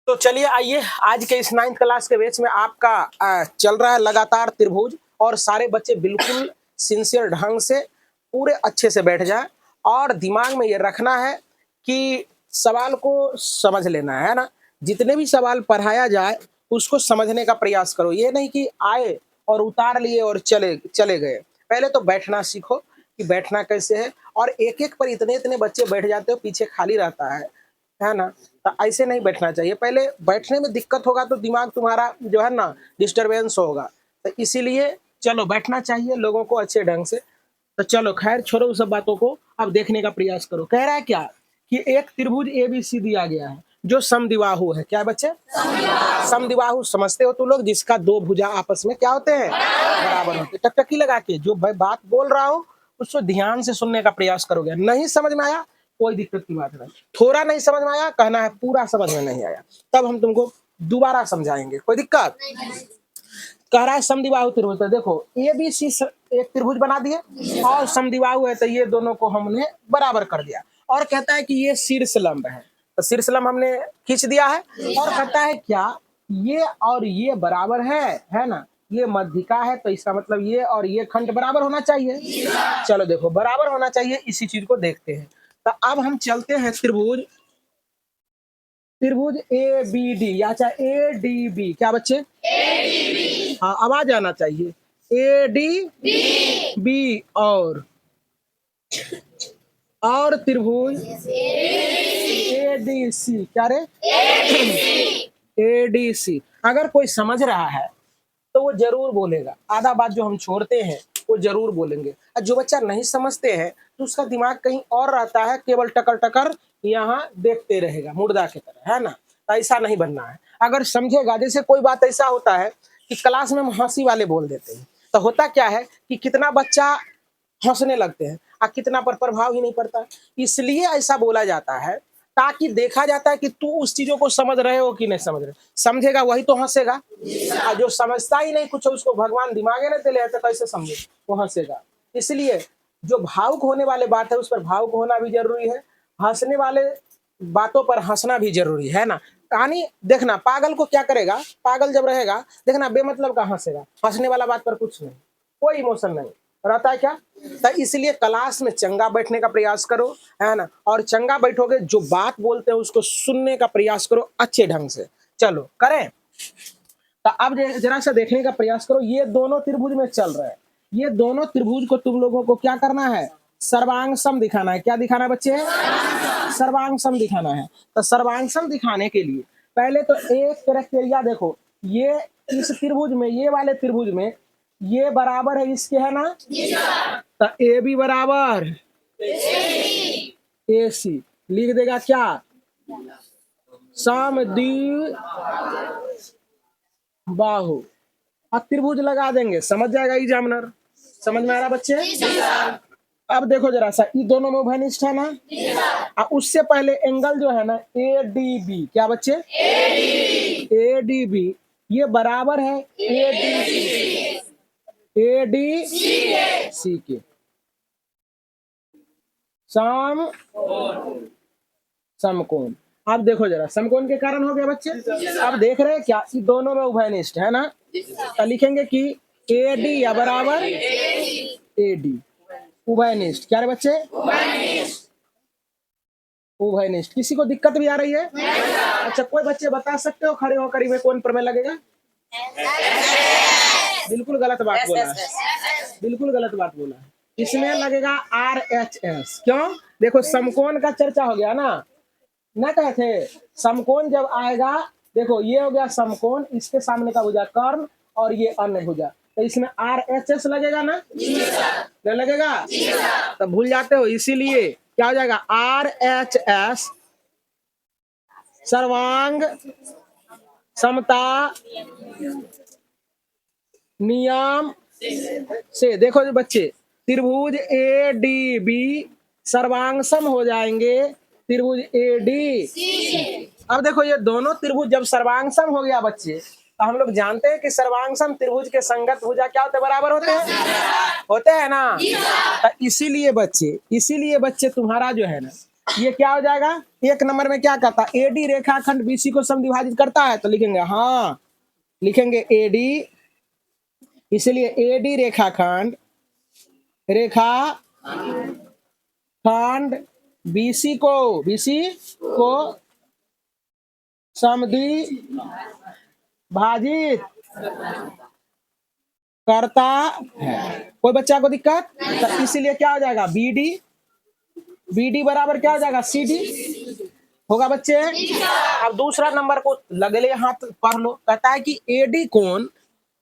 तो चलिए आइए आज के इस 9th क्लास के बैच में आपका चल रहा है लगातार त्रिभुज, और सारे बच्चे बिल्कुल सिंसियर ढंग से पूरे अच्छे से बैठ जाए और दिमाग में ये रखना है कि सवाल को समझ लेना है ना। जितने भी सवाल पढ़ाया जाए उसको समझने का प्रयास करो, ये नहीं कि आए और उतार लिए और चले चले गए। पहले तो बैठना सीखो कि बैठना कैसे है, और एक एक पर इतने इतने बच्चे बैठ जाते हो, पीछे खाली रहता है ना। तो ऐसे नहीं बैठना चाहिए। पहले बैठने में दिक्कत होगा तो दिमाग तुम्हारा जो है ना डिस्टरबेंस होगा, तो इसीलिए चलो बैठना चाहिए लोगों को अच्छे ढंग से। तो चलो खैर छोड़ो उस सब बातों को, अब देखने का प्रयास करो। कह रहा है क्या कि एक त्रिभुज ABC दिया गया है जो समद्विबाहु है। क्या बच्चे? समद्विबाहु समझते हो तुम लोग, जिसका दो भुजा आपस में क्या होते हैं, बराबर होते हैं। टकटकी लगा के जो मैं बात बोल रहा हूँ उसको ध्यान से सुनने का प्रयास करोगे। नहीं समझ में आया कोई दिक्कत की बात नहीं, थोड़ा नहीं समझ में आया कहना है पूरा समझ में नहीं आया, तब हम तुमको दोबारा समझाएंगे, कोई दिक्कत। कह रहा है समद्विबाहु त्रिभुज, तो देखो ABC एक त्रिभुज बना दिए और समद्विबाहु है तो ये दोनों को हमने बराबर कर दिया, और कहता है कि ये शीर्ष लंब है, तो शीर्ष लंब हमने खींच दिया है। और कहता है क्या ये और ये बराबर है ना, ये मध्यिका है, तो इसका मतलब ये और ये खंड बराबर होना चाहिए। चलो देखो बराबर होना चाहिए, इसी चीज को देखते हैं। तो अब हम चलते हैं त्रिभुज ABD या चाहे ADB। क्या बच्चे? हाँ आवाज आना चाहिए। ADB और त्रिभुज ADC। क्या रे? ADC। अगर कोई समझ रहा है तो वो जरूर बोलेगा, आधा बात जो हम छोड़ते हैं वो जरूर बोलेंगे। और जो बच्चा नहीं समझते हैं तो उसका दिमाग कहीं और रहता है, केवल टकर टकर यहाँ देखते रहेगा मुर्दा की तरह, है ना। तो ऐसा नहीं बनना है। अगर समझेगा, जैसे कोई बात ऐसा होता है कि क्लास में हम हंसी वाले बोल देते हैं, तो होता क्या है कि कितना बच्चा हंसने लगते हैं और कितना पर प्रभाव ही नहीं पड़ता। इसलिए ऐसा बोला जाता है ताकि देखा जाता है कि तू उस चीजों को समझ रहे हो कि नहीं समझ रहे। समझेगा वही तो हंसेगा, और जो समझता ही नहीं कुछ उसको भगवान दिमागे नहीं दिले तो कैसे समझे, वो हंसेगा। इसलिए जो भावुक होने वाले बात है उस पर भावुक होना भी जरूरी है, हंसने वाले बातों पर हंसना भी जरूरी है ना। कहानी देखना, पागल को क्या करेगा, पागल जब रहेगा देखना बेमतलब का हंसेगा, हंसने वाला बात पर कुछ नहीं, कोई इमोशन नहीं रहता है क्या। तो इसलिए क्लास में चंगा बैठने का प्रयास करो, है ना, और चंगा बैठोगे जो बात बोलते हैं उसको सुनने का प्रयास करो अच्छे ढंग से। चलो करें। तो अब जरा सा देखने का प्रयास करो, ये दोनों त्रिभुज में चल रहा है, ये दोनों त्रिभुज को तुम लोगों को क्या करना है, सर्वांग सम दिखाना है। क्या दिखाना है बच्चे? सर्वांग सम दिखाना है। तो सर्वांग सम दिखाने के लिए पहले तो एक क्राइटेरिया देखो, ये इस त्रिभुज में, ये वाले त्रिभुज में ये बराबर है इसके, है ना। तो ए भी बराबर AC लिख देगा क्या, समद्विबाहु। अब त्रिभुज लगा देंगे, समझ जाएगा एग्जामिनर। समझ में आ रहा बच्चे? अब देखो जरा सा, ये दोनों में उभयनिष्ठ है ना। और उससे पहले एंगल जो है ना ADB। क्या बच्चे? ADB ये बराबर है ADC के। समकोण। अब देखो जरा, समकोण के कारण हो गया बच्चे। अब देख रहे हैं क्या, ये दोनों में उभयनिष्ठ है ना। तो लिखेंगे कि AD या बराबर AD उभयनिष्ठ। क्या रे बच्चे? उभयनिष्ठ। किसी को दिक्कत भी आ रही है? अच्छा कोई बच्चे बता सकते हो खड़े होकर में कौन प्रमेय लगेगा? बिल्कुल गलत बात बोला है, बिल्कुल गलत बात बोला है। इसमें लगेगा RHS। क्यों? देखो समकोण का चर्चा हो गया ना कहे थे समकोण जब आएगा, देखो ये हो गया समकोण, इसके सामने का भुजा कर्ण और ये अन्य भुजा, तो इसमें RHS लगेगा ना, नहीं लगेगा? तो भूल जाते हो, इसीलिए क्या हो जाएगा RHS सर्वांग समता नियम से। देखो जो बच्चे, त्रिभुज ADB सर्वांग सम हो जाएंगे त्रिभुज ADC। अब देखो ये दोनों त्रिभुज जब सर्वांग सम हो गया बच्चे, तो हम लोग जानते हैं कि सर्वांग सम त्रिभुज के संगत भुजा क्या होते हैं, बराबर होते हैं ना। तो इसीलिए बच्चे तुम्हारा जो है ना ये क्या हो जाएगा, एक नंबर में क्या कहता है, एडी रेखाखंड बीसी को समद्विभाजित करता है, तो लिखेंगे हाँ, लिखेंगे एडी, इसलिए एडी रेखाखंड बीसी को समद्विभाजित करता है। कोई बच्चा को दिक्कत, तो इसीलिए क्या हो जाएगा, बीडी बराबर क्या हो जाएगा, सीडी होगा बच्चे। अब दूसरा नंबर को लगले हाथ पढ़ लो, कहता है कि एडी कोण,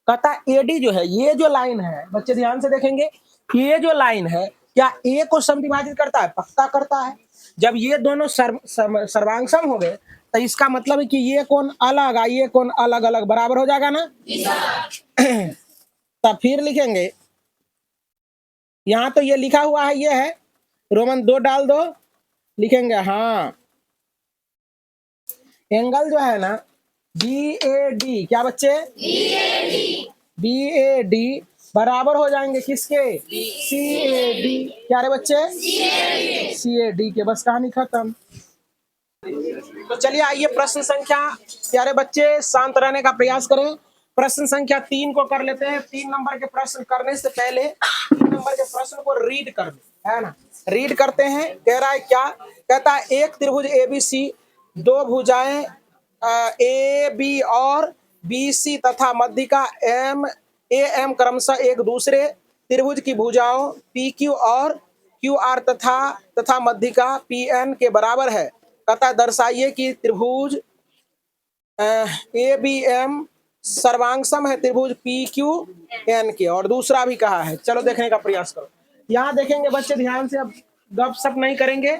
कहता है एडी जो है, ये जो लाइन है बच्चे ध्यान से देखेंगे, ये जो लाइन है क्या ए को समद्विभाजित करता है, पक्का करता है। जब ये दोनों सर्वांग हो गए तो इसका मतलब है कि ये कोण अलग और ये कोण अलग अलग बराबर हो जाएगा ना। तब फिर लिखेंगे, यहां तो ये लिखा हुआ है, ये है रोमन 2 डाल दो, लिखेंगे हाँ, एंगल जो है ना BAD, क्या बच्चे, BAD बराबर हो जाएंगे किसके, CAD, क्या रे बच्चे, CAD के। बस कहानी खत्म। तो चलिए आइए प्रश्न संख्या, प्यारे बच्चे शांत रहने का प्रयास करें। प्रश्न संख्या 3 को कर लेते हैं। 3 नंबर के प्रश्न करने से पहले 3 नंबर के प्रश्न को रीड कर ले, है ना, रीड करते हैं। कह रहा है क्या, कहता है एक त्रिभुज ABC, 2 भुजाएं AB और BC तथा मध्यिका AM क्रमशः एक दूसरे त्रिभुज की भुजाओं PQ और QR तथा मध्यिका PN के बराबर है। कहता है दर्शाइए कि त्रिभुज ABM सर्वांगसम है त्रिभुज PQN के। और दूसरा भी कहा है, चलो देखने का प्रयास करो। यहाँ देखेंगे बच्चे ध्यान से, अब गपशप नहीं करेंगे,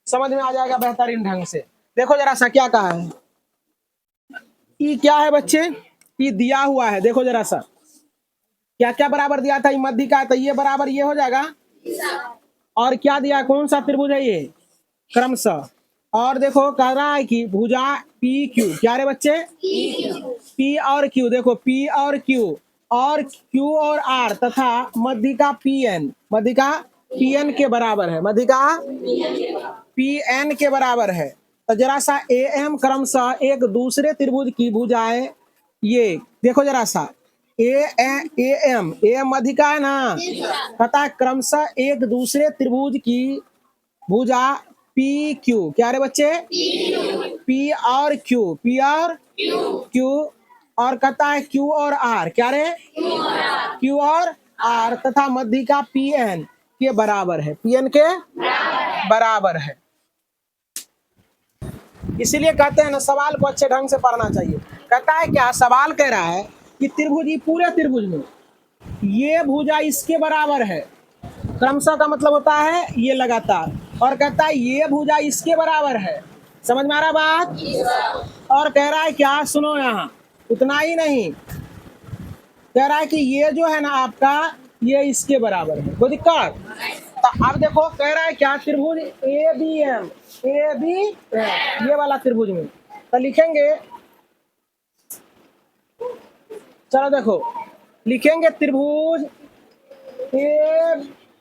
समझ में आ जाएगा बेहतरीन ढंग से। देखो जरा सा क्या कहा है, ई क्या है बच्चे, ई दिया हुआ है, देखो जरा सा क्या क्या बराबर दिया था, मध्यिका, तो ये बराबर ये हो जाएगा। और क्या दिया, कौन सा त्रिभुज है ये, क्रमशः। और देखो कह रहा है कि भुजा PQ, क्या रे बच्चे, P और Q, देखो P और Q और R तथा मध्यिका PN, मध्यिका PN के बराबर है, मध्यिका PN के बराबर है। तो जरा सा AM क्रमशः एक दूसरे त्रिभुज की भुजाएं, ये देखो जरा सा AM मध्यिका है ना, पता है क्रमशः एक दूसरे त्रिभुज की भुजा PQ, क्या रे बच्चे, P और Q और कहता है Q और R, क्या रे, Q और R तथा मध्यिका PN के बराबर है, PN के बराबर है। इसीलिए कहते हैं ना सवाल को अच्छे ढंग से पढ़ना चाहिए। कहता है क्या, सवाल कह रहा है कि त्रिभुज, पूरे त्रिभुज में ये भुजा इसके बराबर है, क्रमशः का मतलब होता है ये लगातार, और कहता है ये भुजा इसके बराबर है। समझ में आ रहा बात। और कह रहा है क्या, सुनो यहाँ, उतना ही नहीं, कह रहा है कि ये जो है ना आपका, ये इसके बराबर है, कोई दिक्कत। तो अब देखो कह रहा है क्या, त्रिभुज ABM ये वाला त्रिभुज में, तो लिखेंगे, चलो देखो लिखेंगे त्रिभुज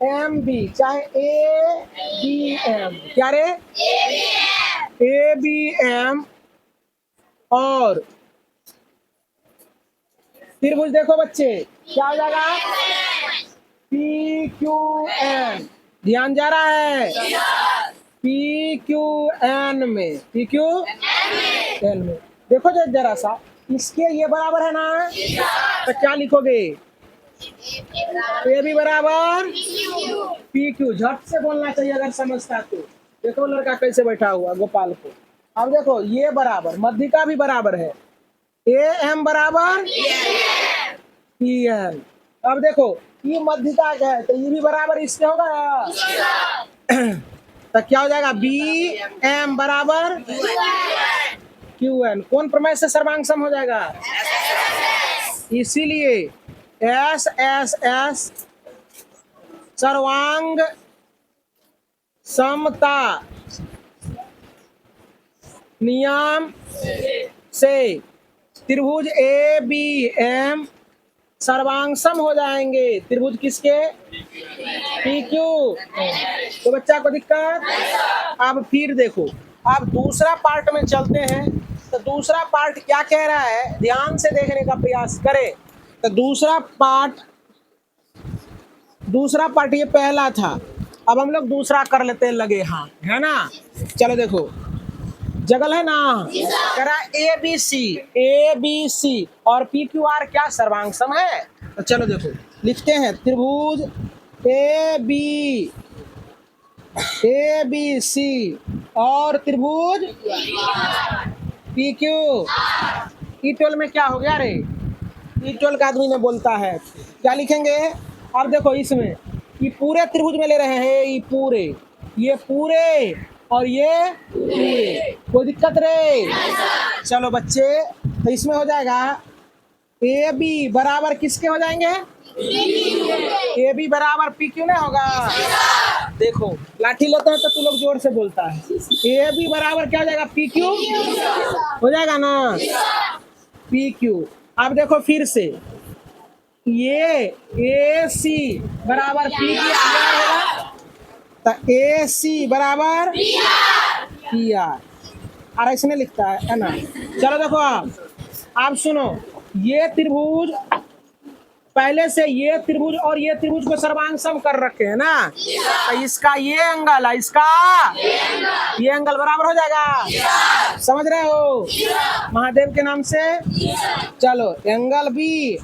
AMB, चाहे ABM, क्या रे, ABM और त्रिभुज देखो बच्चे क्या हो जाएगा, PQN, ध्यान जा रहा है, PQN में, PQN में देखो जरा सा, इसके ये बराबर है ना, तो क्या लिखोगे, AB बराबर PQ, झट से बोलना चाहिए अगर समझता तो। देखो लड़का कैसे बैठा हुआ गोपाल को। अब देखो ये बराबर, मध्यिका भी बराबर है, AM बराबर PN। अब देखो ये मध्यिका क्या है, तो ये भी बराबर इससे होगा, तो क्या हो जाएगा, BM बराबर QN। कौन प्रमेय से सर्वांगसम हो जाएगा, इसीलिए SSS सर्वांग समता नियम से त्रिभुज ABM सर्वांगसम हो जाएंगे त्रिभुज किसके, पी क्यू। तो बच्चा को दिक्कत। अब फिर देखो, अब दूसरा पार्ट में चलते हैं। तो दूसरा पार्ट क्या कह रहा है, ध्यान से देखने का प्रयास करें। तो दूसरा पार्ट ये पहला था। अब हम लोग दूसरा कर लेते हैं लगे हाथ, है ना। चलो देखो, जगल है ना, करा ए बी सी और पी क्यू आर क्या सर्वांगसम है। तो चलो देखो, लिखते हैं त्रिभुज ए बी सी और त्रिभुज पी क्यू। ई12 में क्या हो गया रे, ई12 का आदमी में बोलता है, क्या लिखेंगे। अब देखो इसमें ये पूरे त्रिभुज में ले रहे हैं, ये पूरे और ये पूरे, कोई दिक्कत रे। चलो बच्चे, तो इसमें हो जाएगा ए बी बराबर किसके हो जाएंगे, ए बी बराबर पी क्यू नहीं होगा। देखो लाठी लेते हैं तो तू लोग जोर से बोलता है, ए बी बराबर क्या हो जाएगा, पी क्यू हो जाएगा ना, पी क्यू। अब देखो फिर से, ये ए सी बराबर पी क्यू होगा, तो ए सी बराबर पी आर इसने लिखता है ना। चलो देखो, आप सुनो, ये त्रिभुज पहले से ये त्रिभुज और ये त्रिभुज को सर्वांगसम कर रखे हैं ना। तो इसका ये एंगल है, इसका ये एंगल बराबर हो जाएगा, समझ रहे हो, महादेव के नाम से। चलो एंगल बी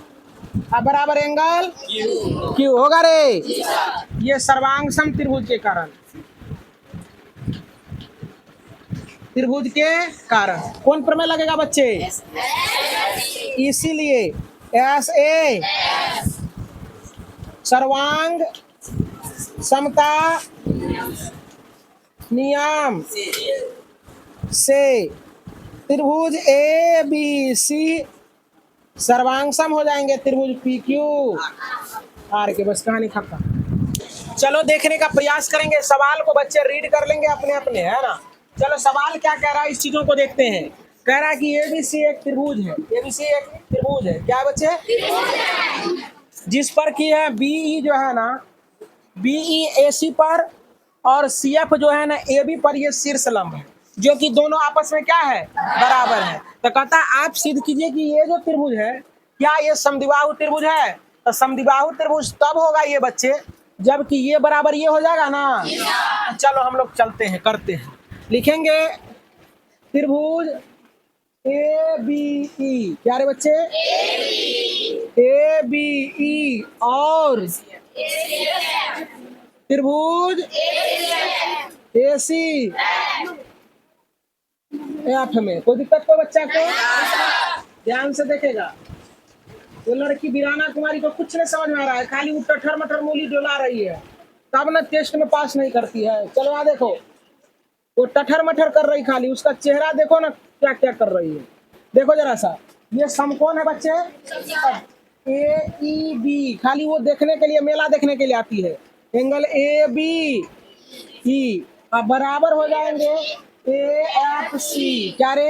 बराबर एंगल क्यू होगा रे, ये सर्वांगसम त्रिभुज के कारण, त्रिभुज के कारण कौन प्रमेय लगेगा बच्चे, इसीलिए एस ए सर्वांग समता नियम से त्रिभुज ए बी सी सर्वांगसम हो जाएंगे त्रिभुज पी क्यू आर के। बस कहानी खत्म। चलो देखने का प्रयास करेंगे, सवाल को बच्चे रीड कर लेंगे अपने अपने, है ना। चलो सवाल क्या कह रहा है, इस चीजों को देखते हैं। कह रहा है कि एबीसी एक त्रिभुज है, एबीसी एक त्रिभुज है, क्या है बच्चे, जिस पर की है बीई जो है ना, बीई एसी पर और सीएफ जो है ना एबी पर, ये शीर्ष लंब है, जो कि दोनों आपस में क्या है, बराबर है। तो कहता है आप सिद्ध कीजिए कि ये जो त्रिभुज है क्या ये समद्विबाहु त्रिभुज है। तो समद्विबाहु त्रिभुज तब होगा ये बच्चे जबकि ये बराबर ये हो जाएगा ना। चलो हम लोग चलते हैं, करते हैं, लिखेंगे त्रिभुज ए बी ई, क्या रे बच्चे, ए बी ई और त्रिभुज ए सी एफ में। कोई दिक्कत को बच्चा को ध्यान से देखेगा। वो लड़की वीराना कुमारी को कुछ नहीं समझ में आ रहा है, खाली वो टठर मटर मूली डोला रही है, तब ना टेस्ट में पास नहीं करती है। चलो आ देखो, वो टठर मठर कर रही, खाली उसका चेहरा देखो ना क्या क्या कर रही है। देखो जरा सा, ये समकोण है बच्चे, ए ई बी, खाली वो देखने के लिए, मेला देखने के लिए आती है। एंगल ए बी ई बराबर हो जाएंगे ए एफ सी, क्या रे,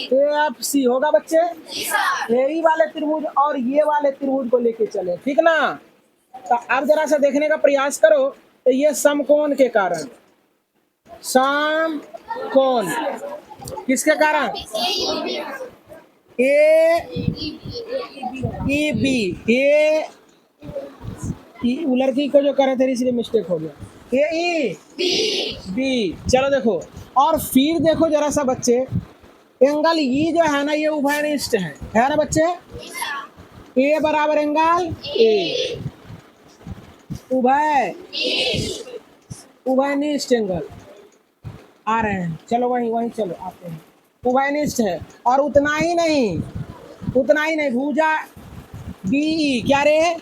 ए एफ सी होगा बच्चे। यही वाले त्रिभुज और ये वाले त्रिभुज को लेके चले, ठीक ना। तो अब जरा सा देखने का प्रयास करो, तो ये समकोण के कारण, समकोण किसके कारण, ए ई बी, ए लड़की को जो करे थे इसलिए मिस्टेक हो गया, ए ई बी। चलो देखो, और फिर देखो जरा सा बच्चे, एंगल ई जो है ना ये उभयनिष्ठ है ना बच्चे, ए बराबर एंगल ए, उभयनिष्ठ एंगल आ रहे हैं। चलो वहीं चलो आते हैं, उभयनिष्ठ है। और उतना ही नहीं, भुजा बी, क्या रे,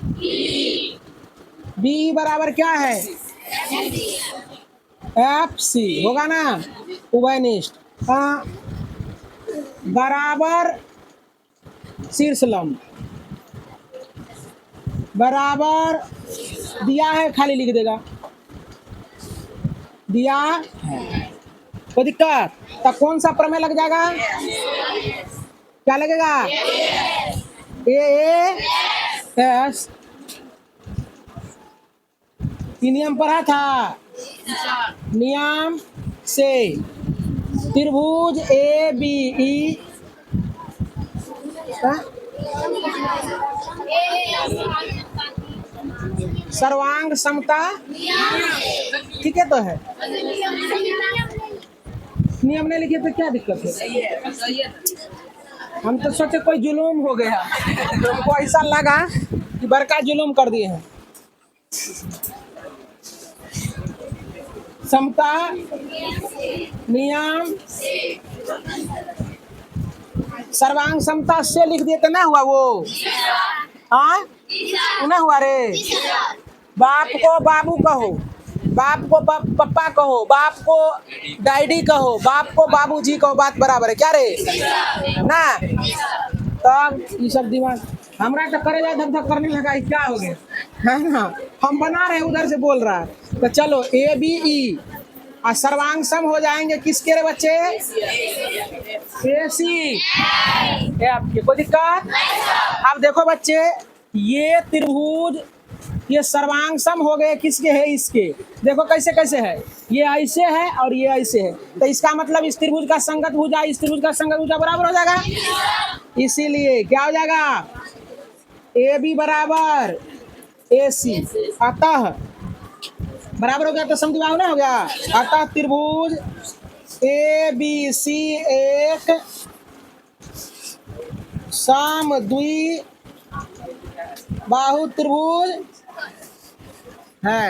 बी बराबर क्या है, एफ सी होगा ना, उभयनिष्ठ बराबर शीर्ष लंब, बराबर दिया है, खाली लिख देगा, दिया है। कोई दिक्कत, तो कौन सा प्रमेय लग जाएगा, क्या लगेगा, ए एस। ये नियम पढ़ा था, नियम से त्रिभुज ए बी ई सर्वांग समता, ठीक है तो है। नियम नहीं लिखे तो क्या दिक्कत है? हम तो सोचे कोई जुलूम हो गया, हमको ऐसा लगा कि बड़का जुलूम कर दिए हैं। समता नियम सर्वांग समता से लिख दिए तो ना हुआ वो? हाँ ना हुआ रे। बाप को बाबू कहो, बाप को पप्पा कहो, बाप को डैडी कहो, बाप को बाबूजी कहो, बात बराबर है क्या रे ना? तब ये सब दिमाग हमरा तो करे जाए धक धक करने लगा, क्या हो गया है ना? हम बना रहे उधर से बोल रहा है। तो चलो ए बी ई और सर्वांग सम हो जाएंगे किसके रे बच्चे? ए सी। ये आपकी कोई दिक्कत? अब देखो बच्चे, ये त्रिभुज ये सर्वांग सम हो गए किसके है? इसके। देखो कैसे कैसे है, ये ऐसे है और ये ऐसे है, तो इसका मतलब इस त्रिभुज का संगत भुजा इस त्रिभुज का संगत भुजा बराबर हो जाएगा। इसीलिए क्या हो जाएगा? ए बी बराबर ए सी, अतः बराबर हो गया तो समद्विबाहु ना हो गया। अतः त्रिभुज ए बी सी एक समद्विबाहु त्रिभुज है।